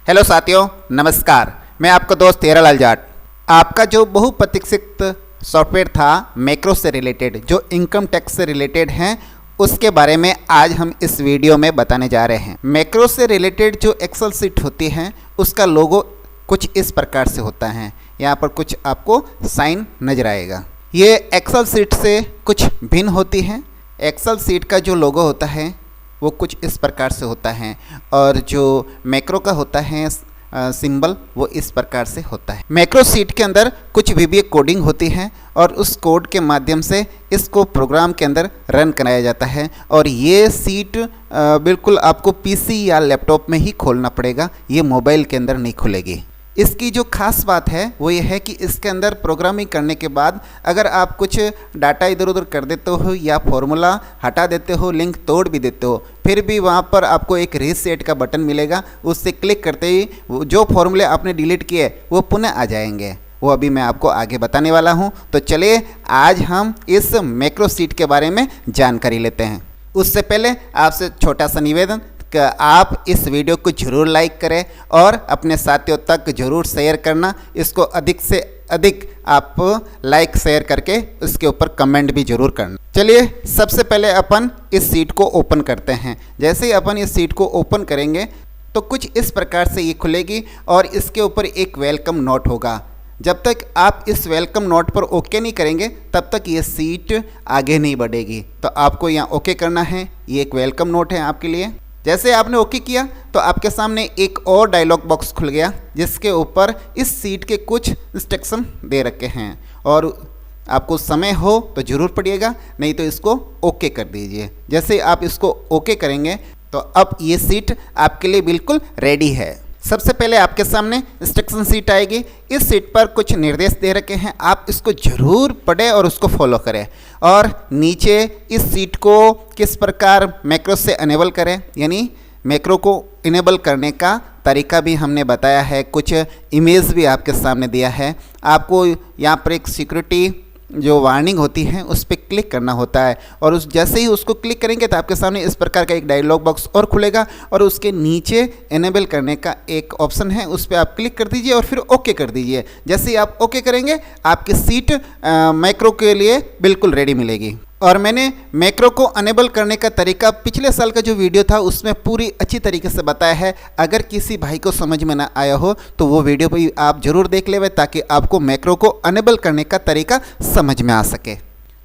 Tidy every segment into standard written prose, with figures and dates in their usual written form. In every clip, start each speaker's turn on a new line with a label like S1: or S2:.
S1: Hello साथियों, नमस्कार। मैं आपका दोस्त हीरालाल जाट। आपका जो बहुप्रतीक्षित सॉफ्टवेयर था मैक्रो से रिलेटेड, जो इनकम टैक्स से रिलेटेड हैं, उसके बारे में आज हम इस वीडियो में बताने जा रहे हैं। मैक्रो से रिलेटेड जो एक्सेल सीट होती हैं उसका लोगो कुछ इस प्रकार से होता है। यहाँ पर कुछ आपको साइन नजर आएगा। ये एक्सेल सीट से कुछ भिन्न होती है। एक्सेल सीट का जो लोगो होता है वो कुछ इस प्रकार से होता है और जो मैक्रो का होता है सिंबल वो इस प्रकार से होता है। मैक्रो सीट के अंदर कुछ VBA कोडिंग होती है और उस कोड के माध्यम से इसको प्रोग्राम के अंदर रन कराया जाता है और ये सीट बिल्कुल आपको PC या लैपटॉप में ही खोलना पड़ेगा, ये मोबाइल के अंदर नहीं खुलेगी। इसकी जो खास बात है वो ये है कि इसके अंदर प्रोग्रामिंग करने के बाद अगर आप कुछ डाटा इधर उधर कर देते हो या फॉर्मूला हटा देते हो, लिंक तोड़ भी देते हो, फिर भी वहाँ पर आपको एक रीसेट का बटन मिलेगा। उससे क्लिक करते ही जो फॉर्मूले आपने डिलीट किए वो पुनः आ जाएंगे। वो अभी मैं आपको आगे बताने वाला हूँ। तो चलिए आज हम इस मैक्रो सीट के बारे में जानकारी लेते हैं। उससे पहले आपसे छोटा सा निवेदन कि आप इस वीडियो को जरूर लाइक करें और अपने साथियों तक जरूर शेयर करना। इसको अधिक से अधिक आप लाइक शेयर करके इसके ऊपर कमेंट भी जरूर करना। चलिए सबसे पहले अपन इस सीट को ओपन करते हैं। जैसे ही अपन इस सीट को ओपन करेंगे तो कुछ इस प्रकार से ये खुलेगी और इसके ऊपर एक वेलकम नोट होगा। जब तक आप इस वेलकम नोट पर ओके नहीं करेंगे तब तक ये सीट आगे नहीं बढ़ेगी। तो आपको यहाँ ओके करना है। ये एक वेलकम नोट है आपके लिए। जैसे आपने ओके किया तो आपके सामने एक और डायलॉग बॉक्स खुल गया जिसके ऊपर इस सीट के कुछ इंस्ट्रक्शन दे रखे हैं और आपको समय हो तो ज़रूर पढ़िएगा, नहीं तो इसको ओके कर दीजिए। जैसे आप इसको ओके करेंगे तो अब ये सीट आपके लिए बिल्कुल रेडी है। सबसे पहले आपके सामने इंस्ट्रक्शन सीट आएगी। इस सीट पर कुछ निर्देश दे रखे हैं, आप इसको जरूर पढ़ें और उसको फॉलो करें। और नीचे इस सीट को किस प्रकार मैक्रो से अनेबल करें, यानी मैक्रो को इनेबल करने का तरीका भी हमने बताया है। कुछ इमेज भी आपके सामने दिया है। आपको यहाँ पर एक सिक्योरिटी जो वार्निंग होती है उस पर क्लिक करना होता है और उस जैसे ही उसको क्लिक करेंगे तो आपके सामने इस प्रकार का एक डायलॉग बॉक्स और खुलेगा और उसके नीचे इनेबल करने का एक ऑप्शन है, उस पर आप क्लिक कर दीजिए और फिर ओके कर दीजिए। जैसे ही आप ओके करेंगे आपकी सीट मैक्रो के लिए बिल्कुल रेडी मिलेगी। और मैंने मैक्रो को अनेबल करने का तरीका पिछले साल का जो वीडियो था उसमें पूरी अच्छी तरीके से बताया है। अगर किसी भाई को समझ में ना आया हो तो वो वीडियो भी आप जरूर देख लें ताकि आपको मैक्रो को अनेबल करने का तरीका समझ में आ सके।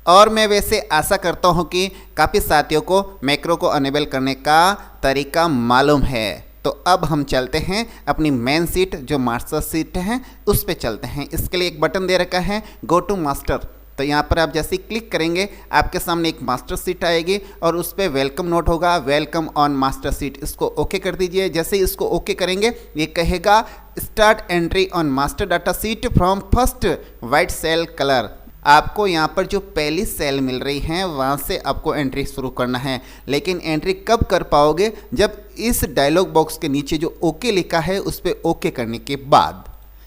S1: और मैं वैसे आशा करता हूँ कि काफ़ी साथियों को मैक्रो को अनेबल करने का तरीका मालूम है। तो अब हम चलते हैं अपनी मेन सीट जो मास्टर सीट है उस पर चलते हैं। इसके लिए एक बटन दे रखा है गो टू मास्टर। तो यहाँ पर आप जैसे ही क्लिक करेंगे आपके सामने एक मास्टर सीट आएगी और उस पर वेलकम नोट होगा, वेलकम ऑन मास्टर सीट। इसको ओके कर दीजिए। जैसे ही इसको ओके करेंगे ये कहेगा start entry on master data sheet from first white cell colour. आपको यहाँ पर जो पहली सेल मिल रही हैं वहाँ से आपको एंट्री शुरू करना है। लेकिन एंट्री कब कर पाओगे? जब इस डायलॉग बॉक्स के नीचे जो ओके लिखा है उस पर ओके करने के बाद।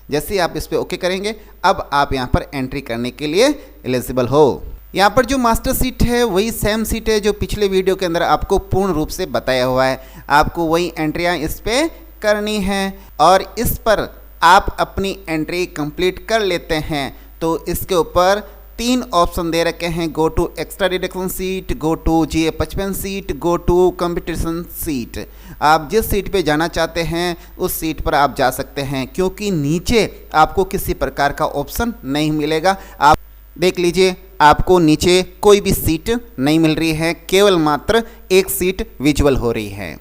S1: जैसे ही आप इस पर ओके करेंगे अब आप यहाँ पर एंट्री करने के लिए एलिजिबल हो। यहाँ पर जो मास्टर सीट है वही सेम सीट है जो पिछले वीडियो के अंदर आपको पूर्ण रूप से बताया हुआ है। आपको वही एंट्रियाँ इस पर करनी हैं और इस पर आप अपनी एंट्री कंप्लीट कर लेते हैं तो इसके ऊपर 3 ऑप्शन दे रखे हैं। Go to extra deduction sheet, go to GA55 sheet, go to competition sheet. आप जिस सीट पे जाना चाहते हैं उस सीट पर आप जा सकते हैं क्योंकि नीचे आपको किसी प्रकार का ऑप्शन नहीं मिलेगा। आप देख लीजिए आपको नीचे कोई भी सीट नहीं मिल रही है, केवल मात्र एक सीट विजुअल हो रही है।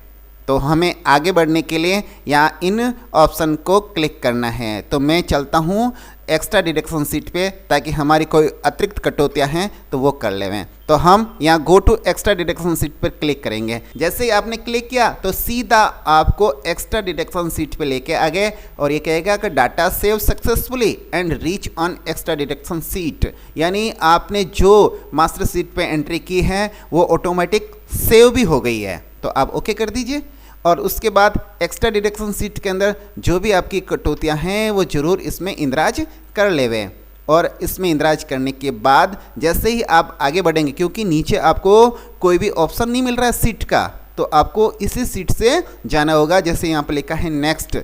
S1: तो हमें आगे बढ़ने के लिए यहाँ इन ऑप्शन को क्लिक करना है। तो मैं चलता हूँ एक्स्ट्रा डिडक्शन सीट पे ताकि हमारी कोई अतिरिक्त कटौतियाँ हैं तो वो कर लेवें। तो हम यहाँ go to extra deduction sheet पर क्लिक करेंगे। जैसे ही आपने क्लिक किया तो सीधा आपको एक्स्ट्रा डिडक्शन सीट पे लेके आ गए और ये कहेगा कि data save successfully and reach on extra deduction seat, यानी आपने जो मास्टर सीट पे एंट्री की है वो ऑटोमेटिक सेव भी हो गई है। तो आप ओके कर दीजिए और उसके बाद एक्स्ट्रा डिडक्शन सीट के अंदर जो भी आपकी कटौतियाँ हैं वो ज़रूर इसमें इंदराज कर लेवें। और इसमें इंदराज करने के बाद जैसे ही आप आगे बढ़ेंगे, क्योंकि नीचे आपको कोई भी ऑप्शन नहीं मिल रहा है सीट का, तो आपको इसी सीट से जाना होगा। जैसे यहाँ पर लिखा है नेक्स्ट,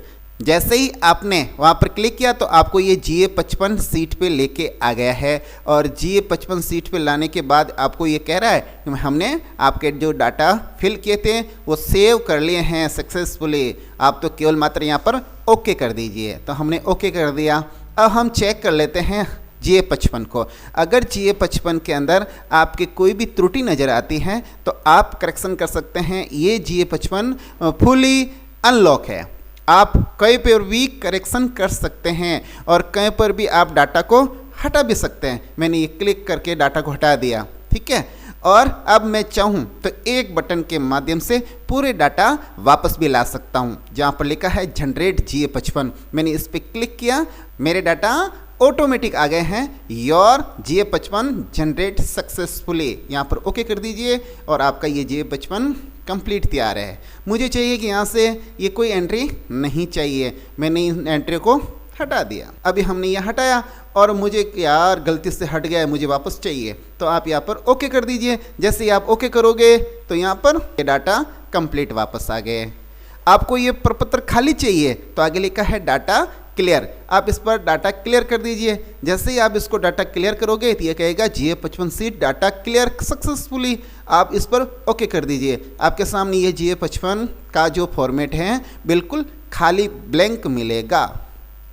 S1: जैसे ही आपने वहाँ पर क्लिक किया तो आपको ये GA55 सीट पे लेके आ गया है। और GA55 सीट पे लाने के बाद आपको ये कह रहा है कि हमने आपके जो डाटा फिल किए थे वो सेव कर लिए हैं सक्सेसफुली, आप तो केवल मात्र यहाँ पर ओके कर दीजिए। तो हमने ओके कर दिया। अब हम चेक कर लेते हैं GA55 को। अगर GA55 के अंदर आपके कोई भी त्रुटि नज़र आती है तो आप करेक्शन कर सकते हैं। ये GA55 फुली अनलॉक है, आप कहीं पर भी करेक्शन कर सकते हैं और कहीं पर भी आप डाटा को हटा भी सकते हैं। मैंने ये क्लिक करके डाटा को हटा दिया, ठीक है। और अब मैं चाहूँ तो एक बटन के माध्यम से पूरे डाटा वापस भी ला सकता हूँ। जहाँ पर लिखा है जनरेट GA55, मैंने इस पर क्लिक किया, मेरे डाटा ऑटोमेटिक आ गए हैं। योर GA55 जनरेट सक्सेसफुली, यहाँ पर ओके कर दीजिए और आपका ये GA55 कंप्लीट तैयार है। मुझे चाहिए कि यहाँ से ये कोई एंट्री नहीं चाहिए, मैंने इन एंट्री को हटा दिया। अभी हमने ये हटाया और मुझे यार गलती से हट गया है, मुझे वापस चाहिए, तो आप यहाँ पर ओके कर दीजिए। जैसे ही आप ओके करोगे तो यहाँ पर ये डाटा कंप्लीट वापस आ गए। आपको ये प्रपत्र खाली चाहिए तो आगे लिखा है डाटा क्लियर, आप इस पर डाटा क्लियर कर दीजिए। जैसे ही आप इसको डाटा क्लियर करोगे तो ये कहेगा GA55 seat data clear successfully, आप इस पर ओके कर दीजिए। आपके सामने ये GA55 का जो फॉर्मेट है बिल्कुल खाली ब्लैंक मिलेगा।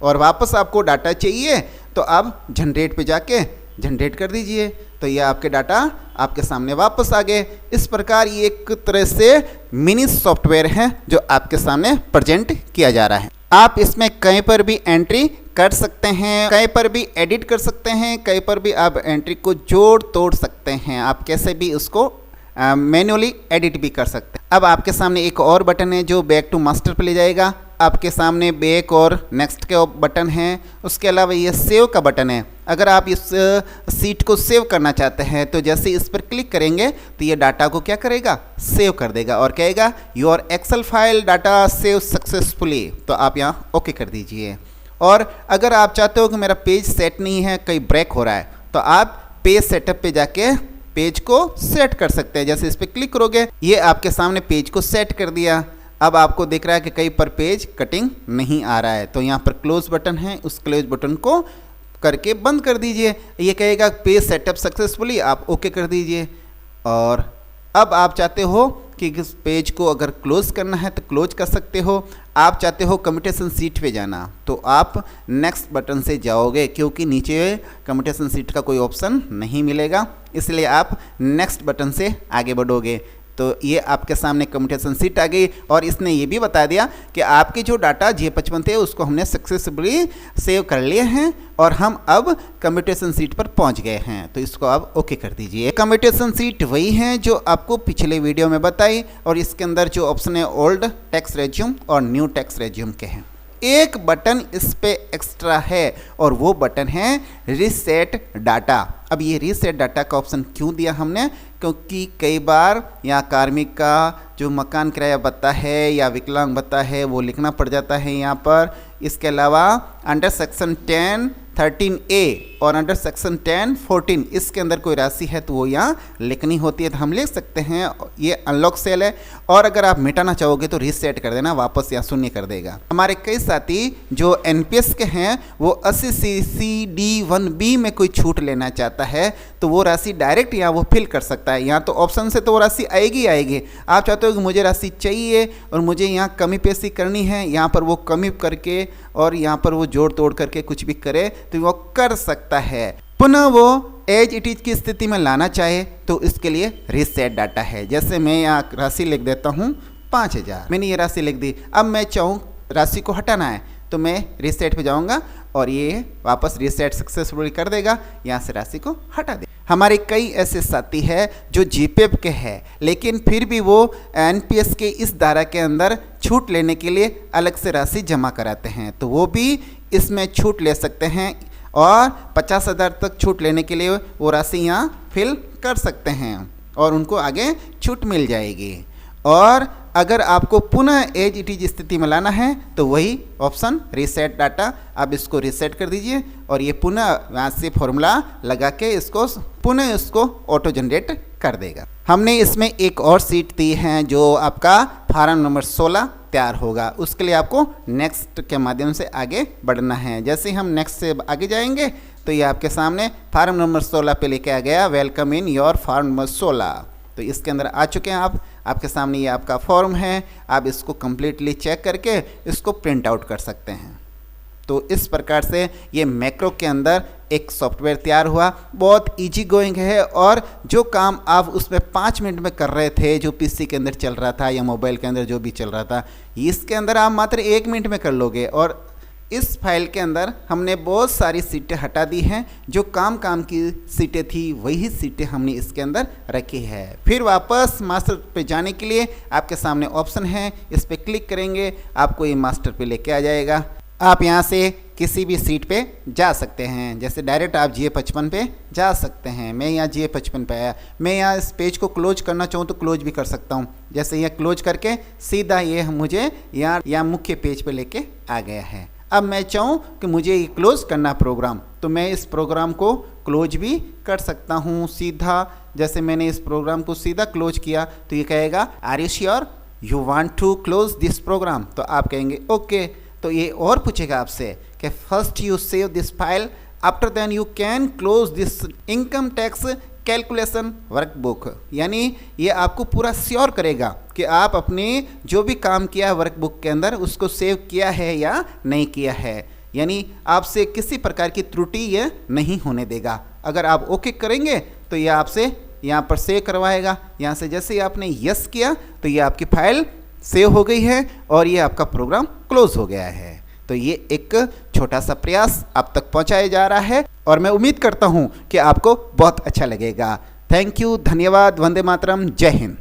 S1: और वापस आपको डाटा चाहिए तो आप जनरेट पे जाके जनरेट कर दीजिए, तो ये आपके डाटा आपके सामने वापस आ गए। इस प्रकार ये एक तरह से मिनी सॉफ्टवेयर है जो आपके सामने प्रेजेंट किया जा रहा है। आप इसमें कहीं पर भी एंट्री कर सकते हैं, कहीं पर भी एडिट कर सकते हैं, कहीं पर भी आप एंट्री को जोड़ तोड़ सकते हैं, आप कैसे भी उसको मैन्युअली एडिट भी कर सकते हैं। अब आपके सामने एक और बटन है जो बैक टू मास्टर पे ले जाएगा। आपके सामने बैक और नेक्स्ट के बटन हैं, उसके अलावा ये सेव का बटन है। अगर आप इस सीट को सेव करना चाहते हैं तो जैसे इस पर क्लिक करेंगे तो ये डाटा को क्या करेगा, सेव कर देगा और कहेगा your Excel file data save successfully, तो आप यहाँ ओके कर दीजिए। और अगर आप चाहते हो कि मेरा पेज सेट नहीं है, कहीं ब्रेक हो रहा है, तो आप पेज सेटअप पे जाके पेज को सेट कर सकते हैं। जैसे इस पर क्लिक करोगे ये आपके सामने पेज को सेट कर दिया। अब आपको दिख रहा है कि कहीं पर पेज कटिंग नहीं आ रहा है, तो यहाँ पर क्लोज बटन है, उस क्लोज बटन को करके बंद कर दीजिए। ये कहेगा पेज सेटअप सक्सेसफुली, आप ओके कर दीजिए। और अब आप चाहते हो कि इस पेज को अगर क्लोज करना है तो क्लोज कर सकते हो। आप चाहते हो कम्यूटेशन सीट पे जाना तो आप नेक्स्ट बटन से जाओगे, क्योंकि नीचे कम्यूटेशन सीट का कोई ऑप्शन नहीं मिलेगा, इसलिए आप नेक्स्ट बटन से आगे बढ़ोगे। तो ये आपके सामने कम्यूटेशन सीट आ गई और इसने ये भी बता दिया कि आपके जो डाटा GA55 थे उसको हमने सक्सेसफुली सेव कर लिए हैं और हम अब कम्यूटेशन सीट पर पहुंच गए हैं, तो इसको आप ओके कर दीजिए। कम्यूटेशन सीट वही है जो आपको पिछले वीडियो में बताई और इसके अंदर जो ऑप्शन है ओल्ड टेक्स्ट रेज्यूम और न्यू टेक्स्ट रेज्यूम के हैं। एक बटन इस पे एक्स्ट्रा है और वो बटन है रीसेट डाटा। अब ये रीसेट डाटा का ऑप्शन क्यों दिया हमने, क्योंकि कई बार यहाँ कार्मिक का जो मकान किराया भत्ता है या विकलांग भत्ता है वो लिखना पड़ जाता है यहाँ पर। इसके अलावा अंडर सेक्शन 10 13A और अंडर सेक्शन 10 14 इसके अंदर कोई राशि है तो वो यहाँ लिखनी होती है, तो हम लिख सकते हैं। ये अनलॉक सेल है और अगर आप मिटाना चाहोगे तो रीसेट कर देना, वापस यहाँ शून्य कर देगा। हमारे कई साथी जो NPS के हैं वो 80CC-D1B में कोई छूट लेना चाहता है तो वो राशि डायरेक्ट यहाँ वो फिल कर सकता है। यहाँ तो ऑप्शन से तो वो राशि आएगी आएगी। आप चाहते हो कि मुझे राशि चाहिए और मुझे यहाँ कमी पेशी करनी है, यहाँ पर वो कमी करके और यहाँ पर वो जोड़ तोड़ करके कुछ भी करे तो वो कर सकता है। पुनः वो एज इट इज की स्थिति में लाना चाहे तो इसके लिए रीसेट डाटा है। जैसे मैं यहाँ राशि लिख देता हूँ 5000, मैंने ये राशि लिख दी। अब मैं चाहूँ राशि को हटाना है तो मैं रीसेट पे जाऊँगा और ये वापस रीसेट सक्सेसफुली कर देगा, यहाँ से राशि को हटा दे। हमारे कई ऐसे साथी हैं जो GPEP के हैं लेकिन फिर भी वो NPS के इस धारा के अंदर छूट लेने के लिए अलग से राशि जमा कराते हैं, तो वो भी इसमें छूट ले सकते हैं और 50,000 तक छूट लेने के लिए वो राशि यहाँ फिल कर सकते हैं और उनको आगे छूट मिल जाएगी। और अगर आपको पुनः एज इट इज स्थिति में लाना है तो वही ऑप्शन रीसेट डाटा, आप इसको रीसेट कर दीजिए और ये पुनः यहाँ से फॉर्मूला लगा के इसको पुनः इसको ऑटो जनरेट कर देगा। हमने इसमें एक और सीट दी है जो आपका फार्म नंबर 16 तैयार होगा। उसके लिए आपको नेक्स्ट के माध्यम से आगे बढ़ना है। जैसे ही हम नेक्स्ट से आगे जाएंगे तो ये आपके सामने फॉर्म नंबर 16 पे लेके आ गया, welcome in your form number 16। तो इसके अंदर आ चुके हैं आप, आपके सामने ये आपका फॉर्म है। आप इसको कम्प्लीटली चेक करके इसको प्रिंट आउट कर सकते हैं। तो इस प्रकार से ये मैक्रो के अंदर एक सॉफ्टवेयर तैयार हुआ। बहुत इजी गोइंग है और जो काम आप उसमें 5 मिनट में कर रहे थे, जो पीसी के अंदर चल रहा था या मोबाइल के अंदर जो भी चल रहा था, इसके अंदर आप मात्र 1 मिनट में कर लोगे। और इस फाइल के अंदर हमने बहुत सारी सीटें हटा दी हैं। जो काम की सीटें थी वही सीटें हमने इसके अंदर रखी है। फिर वापस मास्टर पे जाने के लिए आपके सामने ऑप्शन है, इस पर क्लिक करेंगे आपको ये मास्टर पे लेके आ जाएगा। आप यहाँ से किसी भी सीट पे जा सकते हैं। जैसे डायरेक्ट आप GA55 पे जा सकते हैं। मैं यहाँ GA55 पे आया। मैं यहाँ इस पेज को क्लोज करना चाहूँ तो क्लोज भी कर सकता हूँ। जैसे यहाँ क्लोज करके सीधा ये मुझे यहाँ मुख्य पेज पे लेके आ गया है। अब मैं चाहूँ कि मुझे ये क्लोज करना प्रोग्राम, तो मैं इस प्रोग्राम को क्लोज भी कर सकता हूँ सीधा। जैसे मैंने इस प्रोग्राम को सीधा क्लोज किया तो ये कहेगा are you sure you want to close this program. तो आप कहेंगे ओके। तो ये और पूछेगा आपसे कि first you save this file, after then you can close this income tax calculation workbook. यानी ये आपको पूरा श्योर करेगा कि आप अपने जो भी काम किया है वर्कबुक के अंदर उसको सेव किया है या नहीं किया है। यानी आपसे किसी प्रकार की त्रुटि ये नहीं होने देगा। अगर आप ओके करेंगे तो ये आपसे यहाँ पर सेव करवाएगा। यहाँ से जैसे ही आपने यस किया तो ये आपकी फाइल सेव हो गई है और ये आपका प्रोग्राम क्लोज हो गया है। तो ये एक छोटा सा प्रयास आप तक पहुंचाया जा रहा है और मैं उम्मीद करता हूं कि आपको बहुत अच्छा लगेगा। थैंक यू, धन्यवाद, वंदे मातरम, जय हिंद।